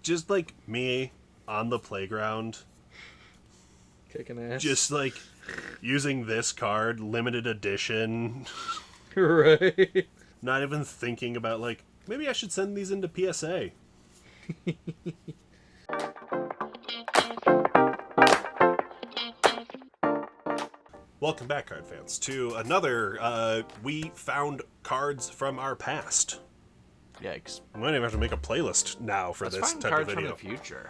just like me on the playground, kicking ass. just like using this card, limited edition. Right. Not even thinking about like, maybe I should send these into PSA. Welcome back, card fans, to another we found cards from our past. Yikes. We might even have to make a playlist now for Let's this find type cards of video. from the future.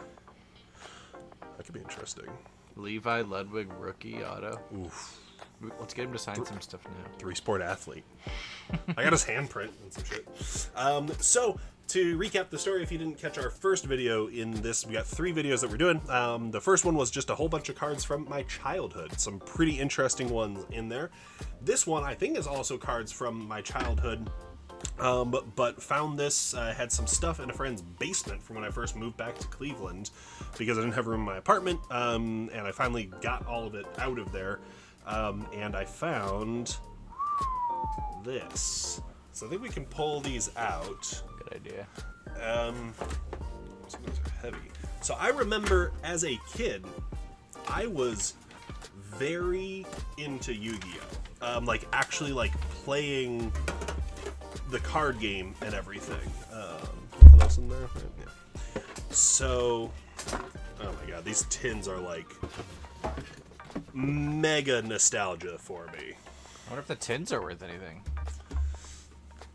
That could be interesting. Levi Ludwig rookie auto. Oof. Let's get him to sign some stuff now. 3-sport athlete. I got his handprint and some shit. So, to recap the story, if you didn't catch our first video in this, we got 3 videos that we're doing. The first one was just a whole bunch of cards from my childhood. Some pretty interesting ones in there. This one, I think, is also cards from my childhood. But found this, had some stuff in a friend's basement from when I first moved back to Cleveland because I didn't have room in my apartment, and I finally got all of it out of there, and I found this. So I think we can pull these out. Good idea. Some of these are heavy. So I remember as a kid, I was very into Yu-Gi-Oh! Like actually like playing the card game and everything. Anything else in there? Yeah. So, oh my god, these tins are like mega nostalgia for me. I wonder if the tins are worth anything.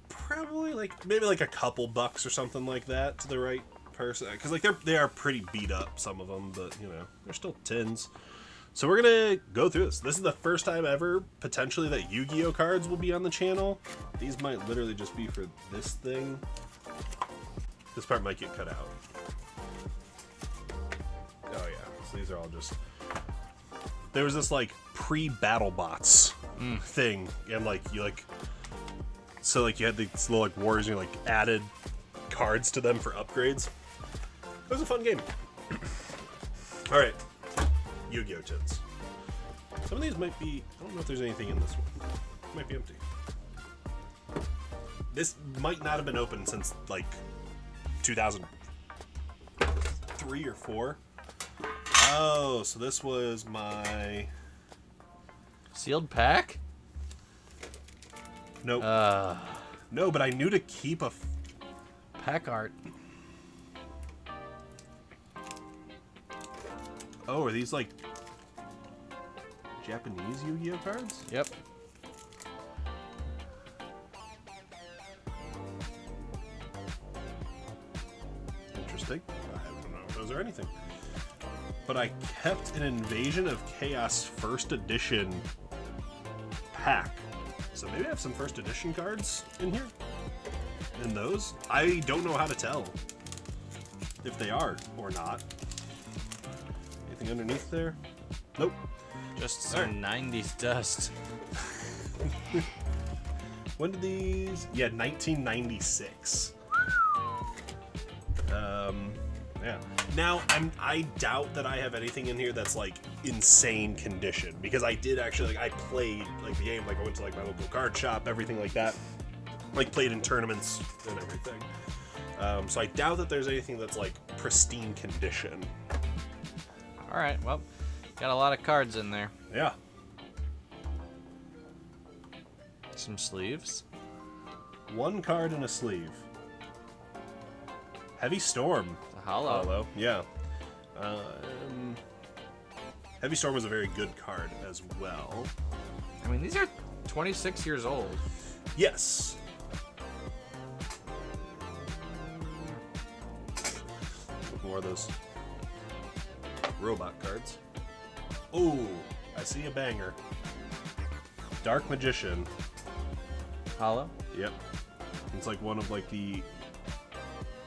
Probably like maybe like a couple bucks or something like that to the right person, because like they are pretty beat up, some of them, but you know they're still tins. So we're gonna go through this. This is the first time ever, potentially, that Yu-Gi-Oh cards will be on the channel. These might literally just be for this thing. This part might get cut out. Oh yeah, so these are all just... There was this like pre-battle bots thing, and like you like... So like you had these little like warriors and you like added cards to them for upgrades. It was a fun game. Alright. Yu-Gi-Oh tins. Some of these might be... I don't know if there's anything in this one. It might be empty. This might not have been open since, like, 2003 or 4. Oh, so this was my... Sealed pack? Nope. No, but I knew to keep a... Pack art. Oh, are these, like, Japanese Yu-Gi-Oh cards? Yep. Interesting. I don't know if those are anything. But I kept an Invasion of Chaos first edition pack. So maybe I have some first edition cards in here? In those? I don't know how to tell if they are or not. Anything underneath there? Nope. Just some 90s dust. When did these? Yeah, 1996. Yeah. Now I doubt that I have anything in here that's like insane condition, because I did actually I played like the game, like I went to like my local card shop, everything like that, like played in tournaments and everything. So I doubt that there's anything that's like pristine condition. All right. Well, got a lot of cards in there. Yeah. Some sleeves. One card in a sleeve. Heavy Storm. A hollow. Yeah. Heavy Storm was a very good card as well. I mean, these are 26 years old. Yes. More of those robot cards. Oh, I see a banger. Dark Magician. Hollow? Yep. It's like one of like the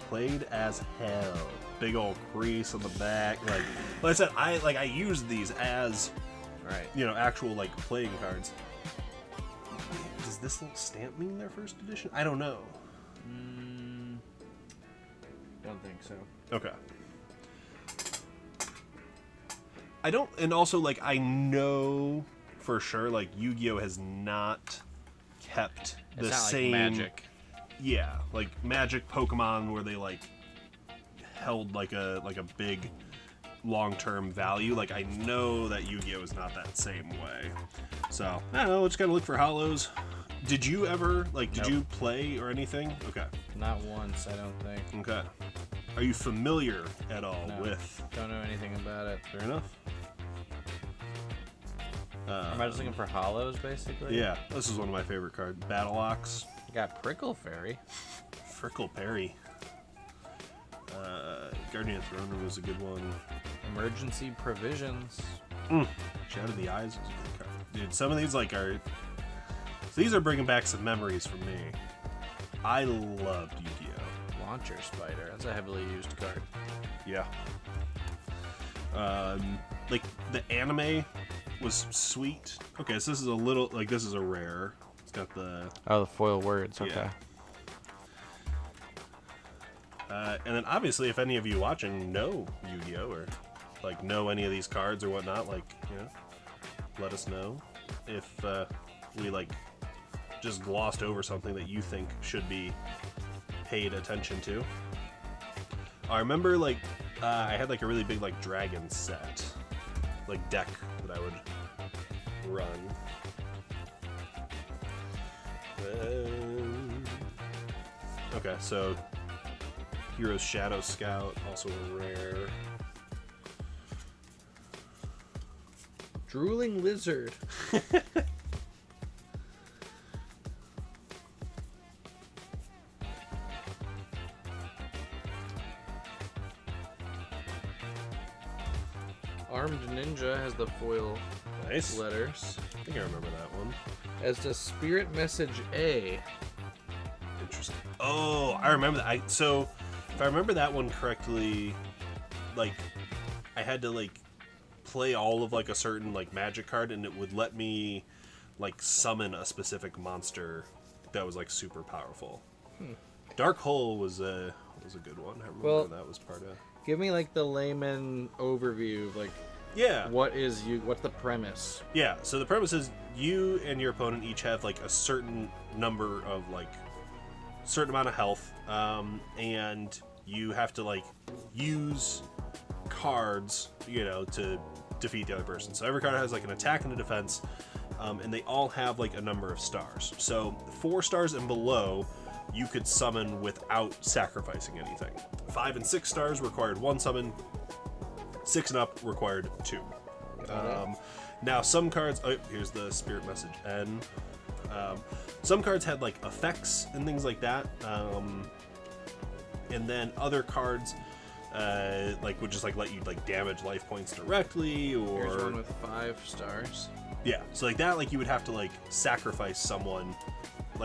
played as hell. Big old crease on the back. Like I said, I used these as actual like playing cards. Does this little stamp mean their first edition? I don't know. Don't think so. Okay. I don't, and also like I know for sure like Yu-Gi-Oh has not kept the It's not same like Magic. Yeah, like Magic, Pokemon, where they like held like a big long-term value. Like, I know that Yu-Gi-Oh is not that same way. So I don't know, just gotta look for hollows. Did you ever did you play or anything? Okay. Not once, I don't think. Okay. Are you familiar at all No, with? don't know anything about it. Fair enough. Am I just looking for hollows, basically? Yeah, this is one of my favorite cards. Battle Ox. You got Prickle Fairy. Frickle Perry. Guardian of Throne Room was a good one. Emergency Provisions. Shadow of the Eyes is a good card. Dude, some of these are... These are bringing back some memories for me. I loved Yu-Gi-Oh! Launcher Spider. That's a heavily used card. Yeah. Like, the anime was sweet. Okay, so this is a little... this is a rare. It's got the... Oh, the foil words. Okay. Yeah. And then obviously, if any of you watching know Yu-Gi-Oh! Or know any of these cards or whatnot, let us know if we just glossed over something that you think should be paid attention to. I remember I had a really big dragon set, deck that I would run. Okay, so Hero's Shadow Scout, also a rare. Drooling Lizard. Armed Ninja has the foil Nice. letters. I think I remember that one. As the Spirit Message A. Interesting. Oh, I remember that. So, if I remember that one correctly, I had to play all of a certain magic card, and it would let me summon a specific monster that was super powerful. Dark Hole was a good one. I remember that was part of. Give me the layman overview of Yeah. what's the premise? Yeah. So the premise is you and your opponent each have a certain number of certain amount of health, and you have to use cards, to defeat the other person. So every card has an attack and a defense, and they all have a number of stars. So 4 stars and below, you could summon without sacrificing anything. 5 and 6 stars required 1 summon. 6 and up required 2. Now some cards. Oh, here's the Spirit Message N. Some cards had effects and things like that, and then other cards would just let you damage life points directly, or Here's one with 5 stars. yeah. So that you would have to sacrifice someone,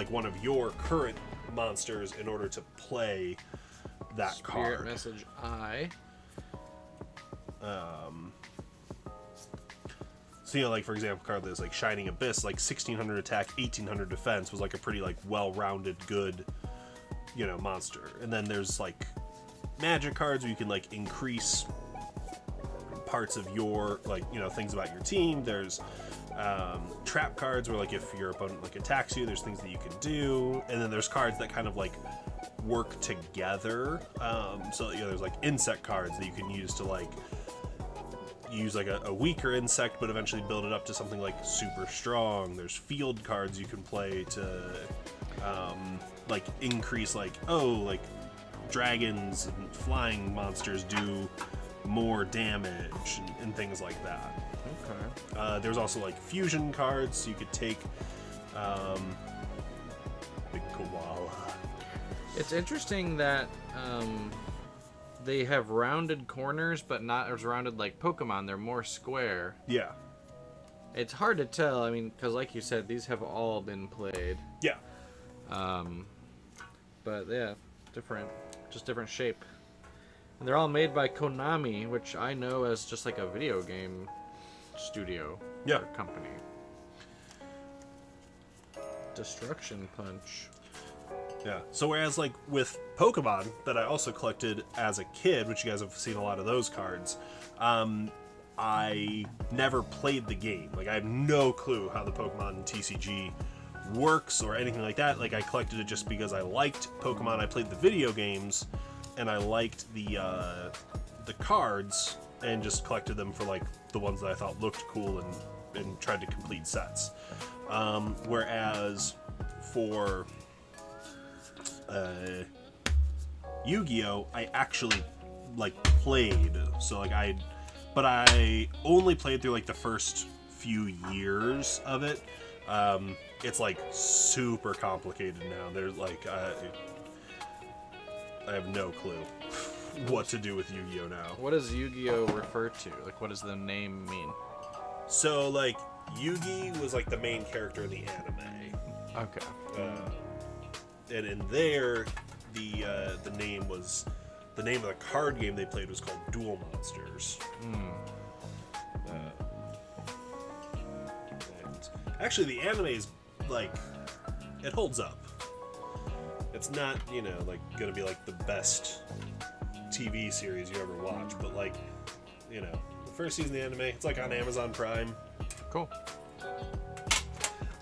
one of your current monsters, in order to play that Spirit card. Message I. So for example, a card that's Shining Abyss, 1600 attack, 1800 defense, was a pretty well-rounded, good, monster. And then there's magic cards where you can increase parts of your things about your team. There's trap cards where if your opponent attacks you, there's things that you can do. And then there's cards that kind of work together. So there's insect cards that you can use to use a weaker insect, but eventually build it up to something super strong. There's field cards you can play to increase dragons and flying monsters do more damage and things like that. Okay. There's also fusion cards, so you could take Big Koala. It's interesting that they have rounded corners, but not as rounded like Pokemon. They're more square. Yeah. It's hard to tell. I mean, because like you said, these have all been played. Yeah. But yeah, different shape. And they're all made by Konami, which I know as just a video game studio. Yeah. Or company. Destruction Punch. Yeah. So whereas with Pokemon that I also collected as a kid, which you guys have seen a lot of those cards, I never played the game. I have no clue how the Pokemon TCG works or anything like that. I collected it just because I liked Pokemon. I played the video games, and I liked the cards, and just collected them for like the ones that I thought looked cool, and tried to complete sets. Whereas for Yu-Gi-Oh, I actually like played, so like but I only played through like the first few years of it. It's like super complicated now. There's like I have no clue what to do with Yu-Gi-Oh now. What does Yu-Gi-Oh refer to? Like, what does the name mean? So like Yugi was like the main character in the anime. Okay. And in there, the name of the card game they played was called Duel Monsters. And actually, the anime is like, it holds up. It's not, like gonna be like the best TV series you ever watch, but like, the first season of the anime, it's like on Amazon Prime. Cool.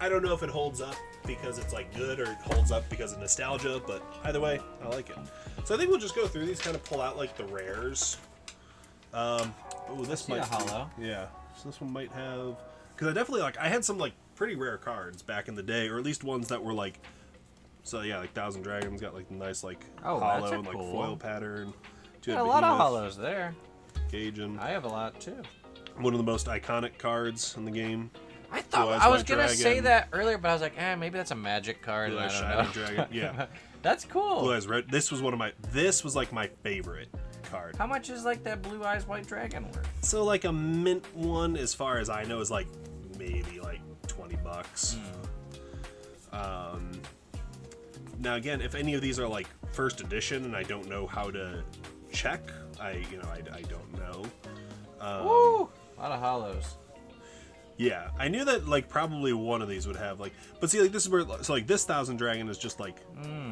I don't know if it holds up because it's like good, or it holds up because of nostalgia, but either way, I like it. So I think we'll just go through these, kind of pull out like the rares. This might a holo. Yeah, so this one might have, because I definitely I had some like pretty rare cards back in the day, or at least ones that were like, so yeah, like Thousand Dragons got like nice like holo and like cool foil pattern. Yeah, a lot of holos there. Gaijin. I have a lot too. One of the most iconic cards in the game. I thought I was gonna say that earlier, but I was like, maybe that's a magic card. Blue I Eyes don't Shining know. Dragon. Yeah. That's cool. Blue Eyes Red. This was like my favorite card. How much is like that Blue Eyes White Dragon worth? So like a mint one, as far as I know, is like maybe like $20. Now again, if any of these are like first edition and I don't know how to check, I don't know. Woo! A lot of holos. Yeah, I knew that like probably one of these would have like, but see, like this is where, so like this Thousand Dragon is just like,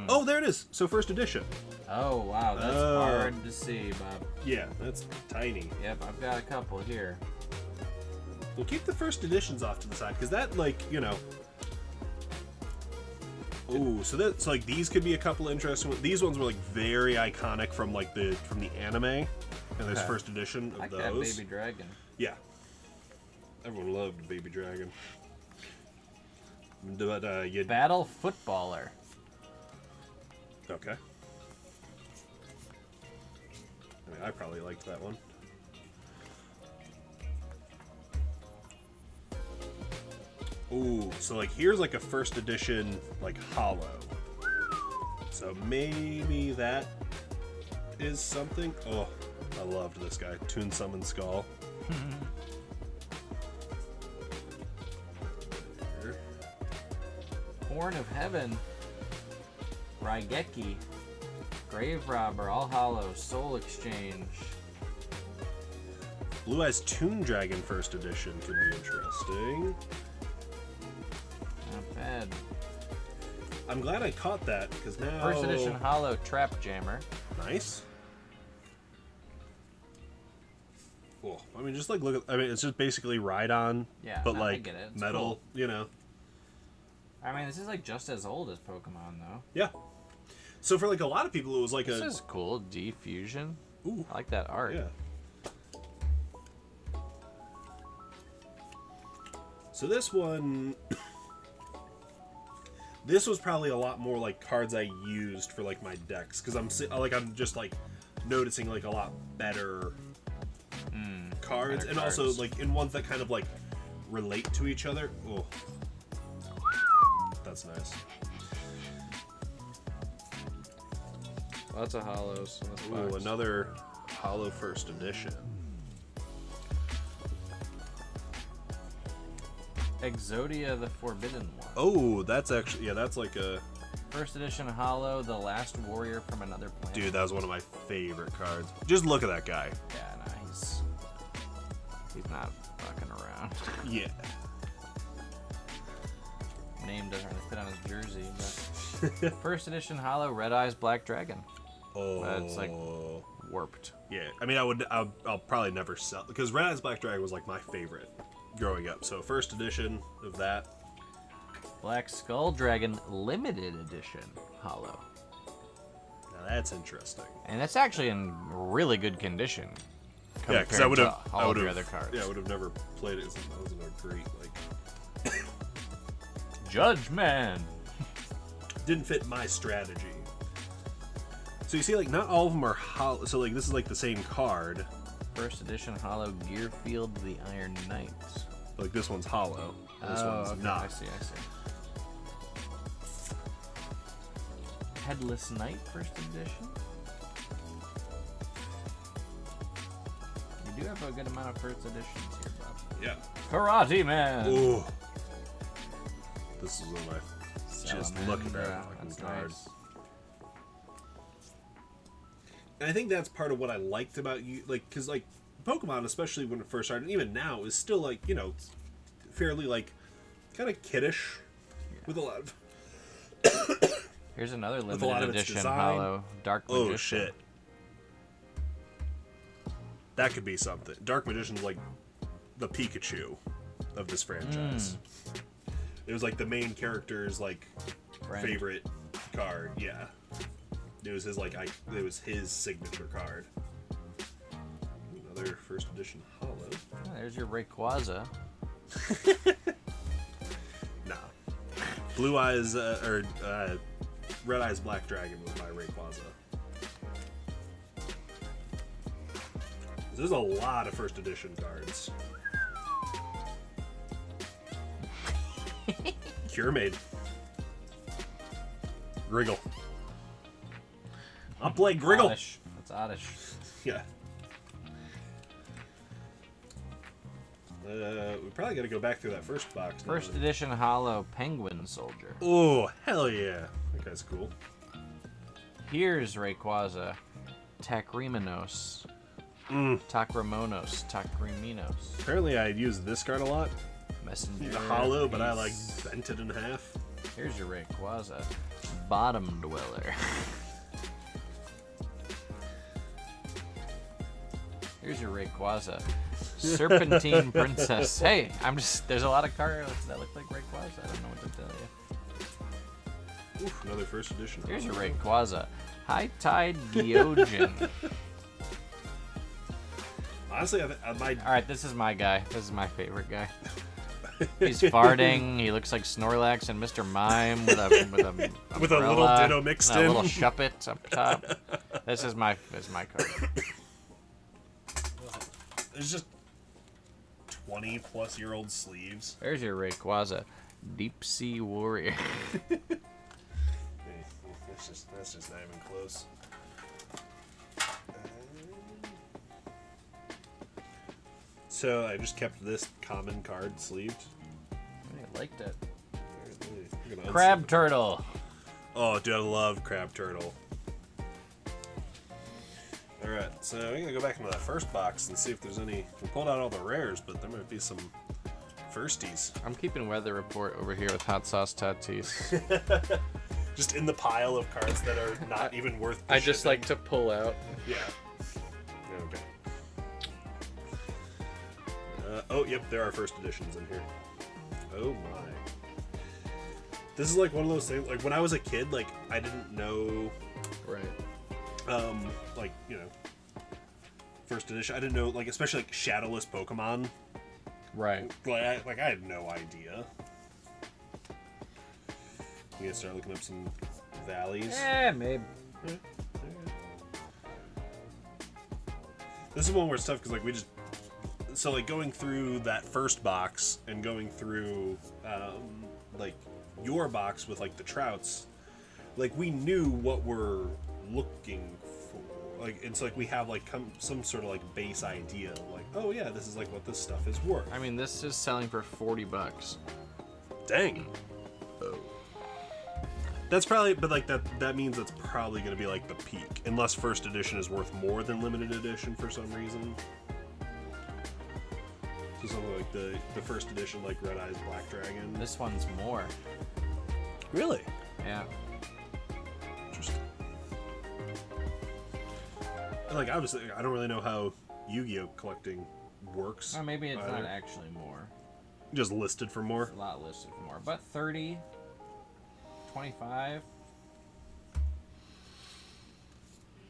oh, there it is. So first edition. Oh wow, that's hard to see, Bob. Yeah, that's tiny. Yep, I've got a couple here. We'll keep the first editions off to the side, because that like, oh, so like these could be a couple interesting ones. These ones were like very iconic from the anime, and there's first edition of like those. that Baby Dragon. Yeah. Everyone loved Baby Dragon. But Battle Footballer. Okay. I mean, I probably liked that one. Ooh, so like here's like a first edition like holo. So maybe that is something. Oh, I loved this guy. Toon Summon Skull. Horn of Heaven. Raigeki. Grave Robber. All Hollows. Soul Exchange. Blue Eyes Toon Dragon first edition could be interesting. Not bad. I'm glad I caught that, because now... First edition Hollow Trap Jammer. Nice. Cool. I mean, just like look at... I mean, it's just basically Rhydon, but I like get it. It's metal, cool. I mean, this is like just as old as Pokemon, though. Yeah. So for like a lot of people, it was like this is cool. D-Fusion. Ooh. I like that art. Yeah. So this one... This was probably a lot more like cards I used for like my decks, because I'm just like noticing like a lot better cards, and also like in ones that kind of like relate to each other. Oh, that's nice. Lots of hollows. Ooh, another holo first edition. Exodia the Forbidden One. Oh, that's actually, yeah, that's like a... First edition holo, the last warrior from another planet. Dude, that was one of my favorite cards. Just look at that guy. Yeah, nice. He's not fucking around. Yeah. Name doesn't really fit on his jersey, but... First edition holo, Red Eyes Black Dragon. Oh. That's like warped. Yeah, I mean, I'll probably never sell, because Red Eyes Black Dragon was like my favorite growing up. So first edition of that. Black Skull Dragon limited edition holo. that's interesting. And it's actually in really good condition. Yeah, because I would have all of your other cards. Yeah, I would have never played it. That wasn't a great Judge Man. Didn't fit my strategy. So you see, like, not all of them are hollow. So, like, this is like the same card. First edition hollow Gearfield the Iron Knight. Like, this one's hollow. This one's okay. not. I see. Headless Knight, first edition. You do have a good amount of first editions here, Bob. Yeah. Karate Man. Ooh. This is one of my. Just Salamandra. look at that fucking That's card. nice. And I think that's part of what I liked about you, like, because, like, Pokemon, especially when it first started, and even now, is still, like, you know, fairly, like, kind of kiddish with a lot of. Here's another a lot limited of its edition design. hollow Dark Magician. Oh, shit. That could be something. Dark Magician's like the Pikachu of this franchise. It was like the main character's like Friend. favorite card. Yeah, it was his like it was his signature card. Another first edition hollow. Oh, there's your Rayquaza. Nah, Blue Eyes Red Eyes Black Dragon was my Rayquaza. There's a lot of first edition cards. Cure Maid. Griggle. I'll play Griggle. Oddish. That's oddish. Yeah. We probably got to go back through that first box. First edition hollow Penguin Soldier. Oh, hell yeah. That guy's cool. Here's Rayquaza. Tacriminos. Tacrimonos. Tacriminos. Apparently I used this card a lot. Messenger. The hollow, but I Ace. like bent it in half. Here's your Rayquaza. Bottom Dweller. Here's your Rayquaza. Serpentine Princess. Hey, there's a lot of cards that look like Rayquaza. I don't know what to tell you. Oof, another first edition. Here's your Rayquaza. High Tide Gyojin. Honestly, I might. Alright, this is my guy. This is my favorite guy. He's farting. He looks like Snorlax and Mr. Mime with a With a little umbrella ditto mixed and in. a little shuppet up top. This is my card. There's just 20-plus-year-old sleeves. There's your Rayquaza. Deep Sea Warrior. Hey, that's just not even close. So I just kept this common card sleeved. I liked it. You're gonna Crab Turtle. Oh, dude, I love Crab Turtle. Alright, so I'm gonna go back into that first box and see if there's any. We pulled out all the rares, but there might be some firsties. I'm keeping Weather Report over here with Hot Sauce Tatis. Just in the pile of cards that are not even worth the I just shipping. like to pull out. Yeah. Okay. Oh, yep, there are first editions in here. Oh my. This is like one of those things, like when I was a kid, like I didn't know, Right. like, you know, first edition, I didn't know, like, especially like shadowless Pokemon. Right. Like I had no idea. You gotta start looking up some valleys. Yeah, maybe. This is one where it's tough because like we just so like going through that first box and going through like your box with like the trouts, like we knew what we're looking for. Like it's like we have like some sort of like base idea. Like, oh yeah, this is like what this stuff is worth. I mean, this is selling for $40. Dang. Oh. That's probably, but like that means that's probably going to be like the peak, unless first edition is worth more than limited edition for some reason. So something like the first edition, like Red Eyes Black Dragon. This one's more. Really? Yeah. Interesting. And like obviously, I don't really know how Yu-Gi-Oh collecting works. Or maybe it's either. not actually more. Just listed for more. A lot listed for more. But 30, 25.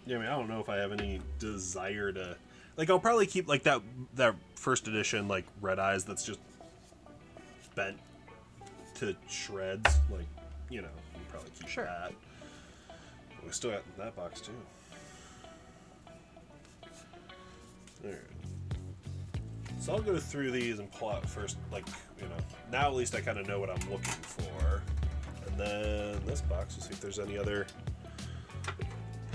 Yeah, I mean, I don't know if I have any desire to... Like, I'll probably keep, like, that first edition, like, Red Eyes that's just bent to shreds. Like, you know, you probably keep that. But we still got that box, too. Alright. So I'll go through these and pull out first, like, you know, now at least I kind of know what I'm looking for. And then this box, we'll see if there's any other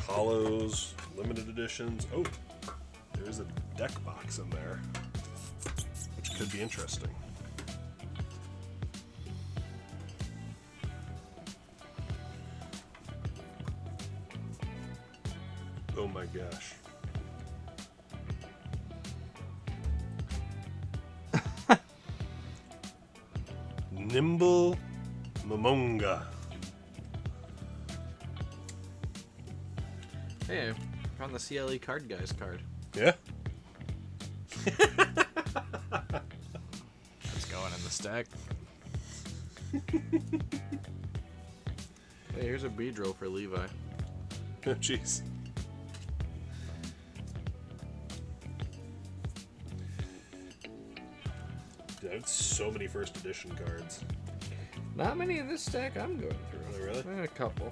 hollows, limited editions. Oh, there's a deck box in there, which could be interesting. Oh my gosh. Nimble Momonga. Hey, I found the CLE Card Guys card. Yeah? That's going in the stack. Hey, here's a B-drill for Levi. Oh, jeez. Dude, I have so many first edition cards. Not many in this stack I'm going through. Oh, really? A couple.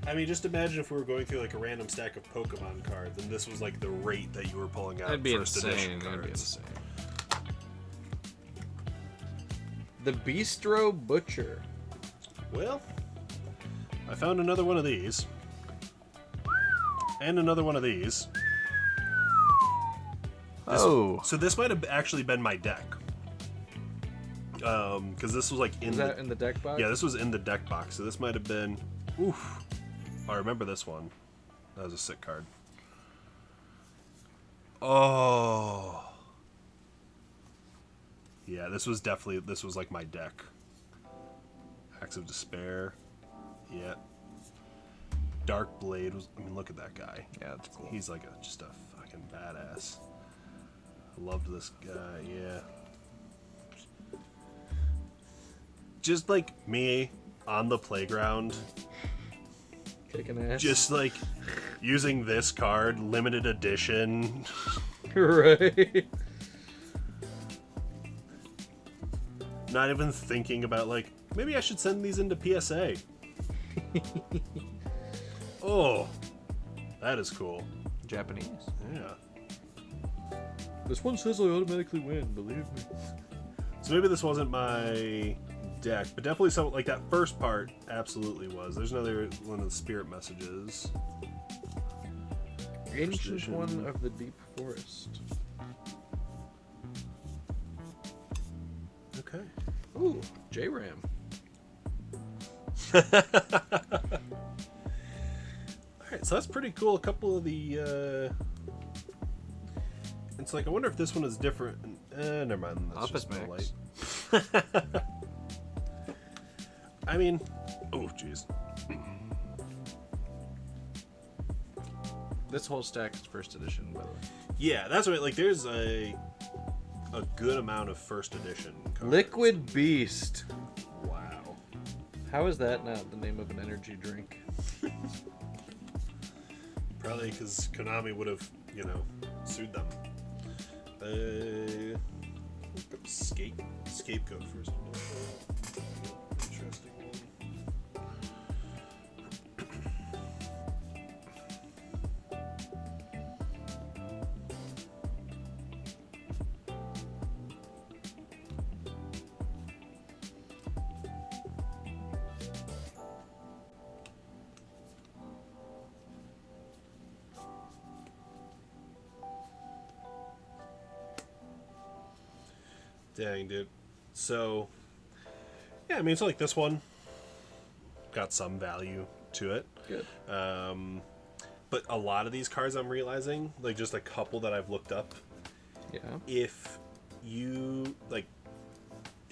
I mean, just imagine if we were going through like a random stack of Pokemon cards, and this was like the rate that you were pulling out That'd be first edition cards. That'd be insane. The Bistro Butcher. Well, I found another one of these. And another one of these. So this might have actually been my deck. Because this was like Was that in the deck box? Yeah, this was in the deck box. So this might have been... Oof. I remember this one. That was a sick card. Oh. Yeah, this was like my deck. Axe of Despair. Yeah. Dark Blade was... I mean, look at that guy. Yeah, that's cool. He's like just a fucking badass. I loved this guy, yeah. Just like me on the playground. Kicking ass. Just like using this card, limited edition. Right. Not even thinking about like, maybe I should send these into PSA. Oh, that is cool. Japanese. Yeah. This one says I automatically win, believe me. So maybe this wasn't my deck, but definitely something like that first part absolutely was. There's another one of the spirit messages. Ancient One of the Deep Forest. Okay. Ooh, J-Ram. Alright, so that's pretty cool. A couple of the it's like, I wonder if this one is different. Never mind. That's Opus just no Max. light. I mean, oh jeez. This whole stack is first edition, by the way. Yeah, that's right. Like, there's a good amount of first edition cards. Liquid Beast. Wow. How is that not the name of an energy drink? Probably because Konami would have, you know, sued them. Scapegoat first edition. Interesting one. Dang, dude. So, yeah, I mean, it's like this one got some value to it. Good. But a lot of these cards I'm realizing, like just a couple that I've looked up, Yeah. if you, like,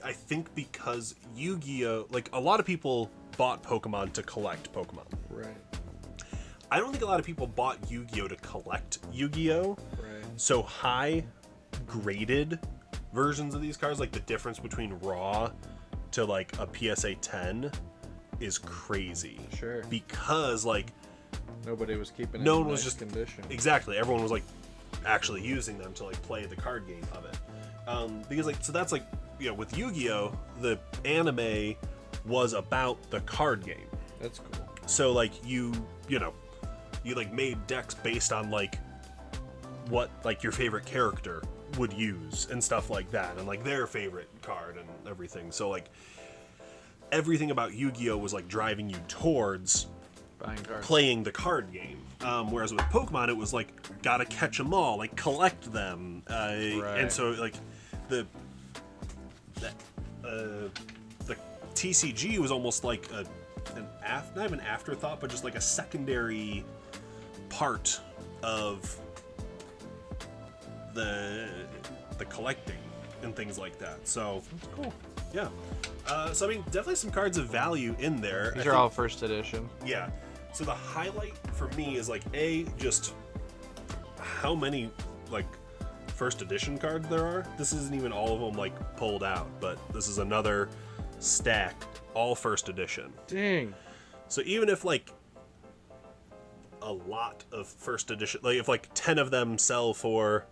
I think because Yu-Gi-Oh! Like, a lot of people bought Pokemon to collect Pokemon. Right. I don't think a lot of people bought Yu-Gi-Oh! To collect Yu-Gi-Oh! Right. So high graded versions of these cards, like the difference between raw to like a PSA 10 is crazy. Sure. Because like Nobody was keeping it no in one was nice just condition. exactly. Everyone was like actually using them to like play the card game of it. Because like so that's like with Yu-Gi-Oh, the anime was about the card game. That's cool. So like you like made decks based on like what like your favorite character would use and stuff like that, and like their favorite card and everything. So like everything about Yu-Gi-Oh was like driving you towards Buying cards. playing the card game. Whereas with Pokemon, it was like gotta catch them all, like collect them, and so like the TCG was almost like not even afterthought, but just like a secondary part of the collecting and things like that. So That's cool. yeah. So I mean, definitely some cards of value in there. These are all first edition. Yeah. So the highlight for me is like just how many like first edition cards there are. This isn't even all of them like pulled out, but this is another stack, all first edition. Dang. So even if like a lot of first edition, like if like 10 of them sell for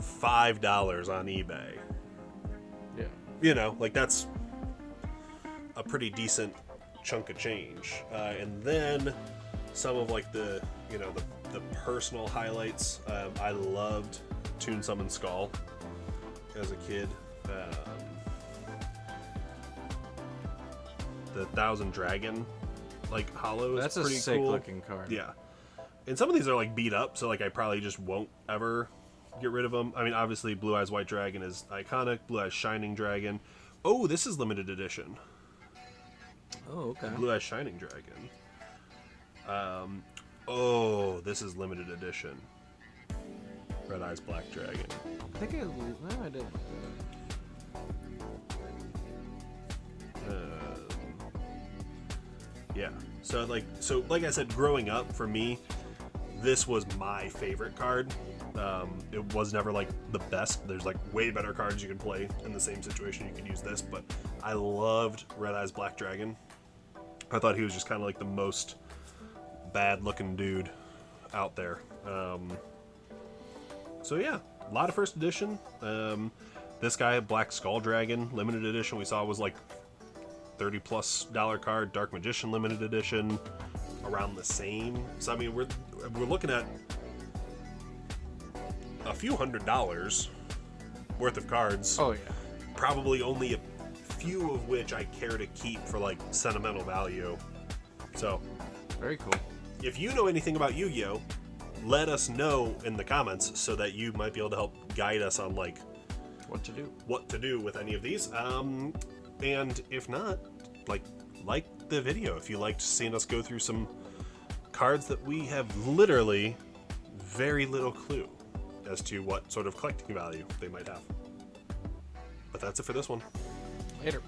$5 on eBay, Yeah. like that's a pretty decent chunk of change. And then some of like the personal highlights. I loved Toon Summon Skull as a kid. The Thousand Dragon like hollow is That's a pretty sick cool looking card. Yeah, and some of these are like beat up, so like I probably just won't ever get rid of them. I mean, obviously Blue Eyes White Dragon is iconic. Blue Eyes Shining Dragon. Oh, this is limited edition. Oh, okay. Blue Eyes Shining Dragon. Oh, this is limited edition. Red Eyes Black Dragon. I think I did. Yeah. So like I said, growing up for me, this was my favorite card. It was never like the best. There's like way better cards you can play in the same situation. You could use this, but I loved Red Eyes Black Dragon. I thought he was just kind of like the most bad-looking dude out there. So yeah, a lot of first edition. This guy, Black Skull Dragon, limited edition, we saw was like $30+ card. Dark Magician limited edition, around the same. So I mean, we're looking at a few $100s worth of cards. Oh yeah. Probably only a few of which I care to keep for like sentimental value. So Very cool. if you know anything about Yu-Gi-Oh, let us know in the comments so that you might be able to help guide us on like What to do? what to do with any of these. And if not, like the video if you liked seeing us go through some cards that we have literally very little clue as to what sort of collecting value they might have. But that's it for this one. Later.